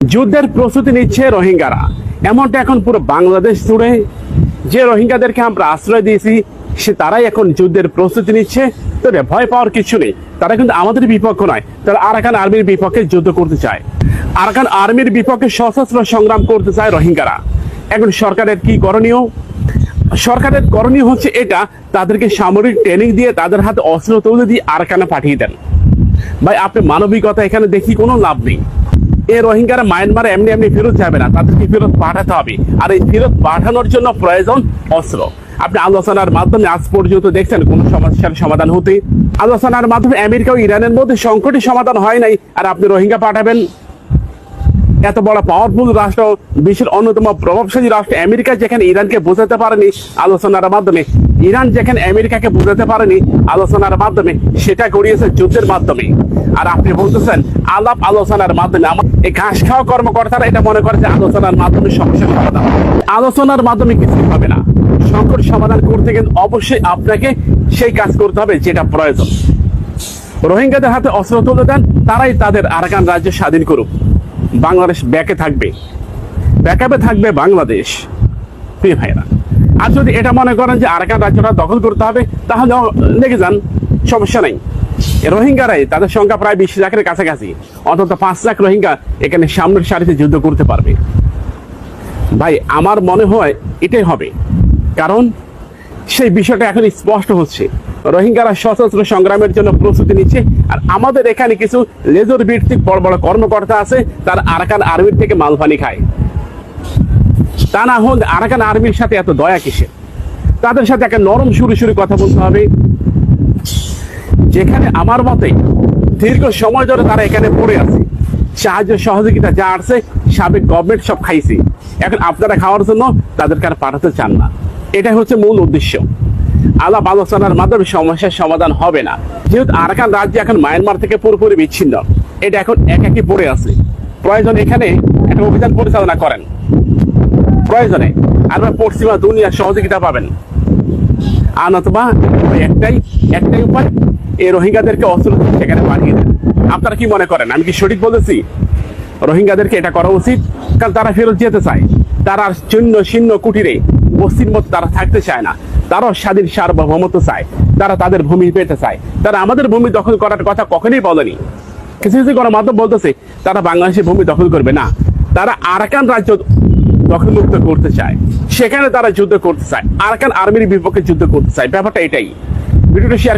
যুদ্ধের প্রস্তুতি নিচ্ছে রোহিঙ্গারা, এমনটা এখন পুরো বাংলাদেশ জুড়ে। যে রোহিঙ্গাদেরকে আমরা আশ্রয় দিয়েছি তারাই এখন যুদ্ধের প্রস্তুতি নিচ্ছে। তবে ভয় পাওয়ার কিছু নেই, তারা কিন্তু আমাদের বিপক্ষ নয়, তারা আরাকান আর্মির বিপক্ষে যুদ্ধ করতে চায়। আরাকান আর্মির বিপক্ষে সশস্ত্র সংগ্রাম করতে চায় রোহিঙ্গারা। এখন সরকারের কি করণীয়? সরকারের করণীয় হচ্ছে এটা, তাদেরকে সামরিক ট্রেনিং দিয়ে তাদের হাতে অস্ত্র তুলে দিয়ে আরাকানে পাঠিয়ে দেন। ভাই, আপনি মানবিকতা এখানে দেখি কোনো লাভ নেই। এই রোহিঙ্গারা মায়ানমারে এমনি এমনি ফেরত যাবে না, তাদেরকে ফেরত পাঠাতে হবে। আর এই ফেরত পাঠানোর জন্য প্রয়োজন অস্ত্র। আপনি আলোচনার মাধ্যমে আজ পর্যন্ত দেখছেন কোন সমস্যার সমাধান হতে? আলোচনার মাধ্যমে আমেরিকা ও ইরানের মধ্যে সংকটের সমাধান হয় নাই, আর আপনি রোহিঙ্গা পাঠাবেন? এত বড় পাওয়ারফুল রাষ্ট্র, বিশ্বের অন্যতম প্রভাবশালী রাষ্ট্র আমেরিকা যেখানে ইরানকে বোঝাতে পারেনি আলোচনার মাধ্যমে, ইরান যেখানে আমেরিকাকে বোঝাতে পারেনি আলোচনার মাধ্যমে, সেটা করিয়েছে যুদ্ধের মাধ্যমে। আর আপনি বলতেছেন আলাপ আলোচনার মাধ্যমে। আমার এই ঘাস খাওয়া কর্মকর্তারা এটা মনে করে যে আলোচনার মাধ্যমে সমস্যার সমাধান। আলোচনার মাধ্যমে কিছু হবে না। সংকট সমাধান করতে গেলে অবশ্যই আপনাকে সেই কাজ করতে হবে যেটা প্রয়োজন। রোহিঙ্গাদের হাতে অস্ত্র তুলে দেন, তারাই তাদের আরাকান রাজ্য স্বাধীন করুক। বাংলাদেশ ব্যাকে থাকবে, ব্যাকআপে থাকবে বাংলাদেশ। প্রিয় ভাইরা, আর যদি এটা মনে করেন যে আরাকান রাজ্যটা দখল করতে হবে, তাহলে লেগে যান, সমস্যা নাই। রোহিঙ্গারাই, তাদের সংখ্যা প্রায় 20 লাখের কাছাকাছি, অন্তত 5 লাখ রোহিঙ্গা এখানে সামনের সারিতে যুদ্ধ করতে পারবে। ভাই, আমার মনে হয় এটাই হবে, কারণ সেই বিষয়টা এখন স্পষ্ট হচ্ছে। রোহিঙ্গারা সশস্ত্র সংগ্রামের জন্য প্রস্তুতি নিচ্ছে, আর আমাদের এখানে কিছু লেজর ভিত্তিক বড় বড় কর্মকর্তা আছে, তারা আরাকান আর্মির থেকে মালপানি খায়। তা না হলে আরাকান আর্মির সাথে এত দয়া কিসে? তাদের সাথে একটা নরম সুরে কথা বলতে হবে। যেখানে আমার মতে দীর্ঘ সময় ধরে তারা এখানে পড়ে আছে, সাহায্য সহযোগিতা যা আসছে সাবেক গভর্নমেন্ট সব খাইছে, এখন আপনারা খাওয়ার জন্য তাদেরকে আর পাঠাতে চান না। এটাই হচ্ছে মূল উদ্দেশ্য। আলাপ আলোচনার মাধ্যমে সমস্যার সমাধান হবে না। যেহেতু আরাকান রাজ্য এখন মায়ানমার থেকে পুরোপুরি বিচ্ছিন্ন, এটা এখন একাকি পড়ে আছে। প্রয়োজন এখানে একটা অভিযান পরিচালনা করেন, প্রয়োজনে আর পশ্চিমা দুনিয়ার সহযোগিতা পাবেন। আর নতুবা একটাই উপায়, এই রোহিঙ্গাদেরকে অস্ত্র সেখানে পাঠিয়ে দেন। আপনারা কি মনে করেন, আমি কি সঠিক বলেছি? রোহিঙ্গাদেরকে এটা করা উচিত, কারণ তারা ফেরত যেতে চায়। তারা শূন্য শূন্য কুটিরে বস্তির মতো তারা থাকতে চায় না। তারাও স্বাধীন সার্বভৌমত্ব চায়, তারা তাদের ভূমি পেতে চায়। তারা আমাদের ভূমি দখল করার কথা কখনোই বলেনি। কিছু কিছু গণমাধ্যম বলতেছে তারা বাংলাদেশের ভূমি দখল করবে না, তারা আরাকান রাজ্য দখলমুক্ত করতে চায়, সেখানে তারা যুদ্ধ করতে চায়, আরাকান আর্মির বিপক্ষে যুদ্ধ করতে চায়। ব্যাপারটা এটাই। ভিডিওটা শেয়ার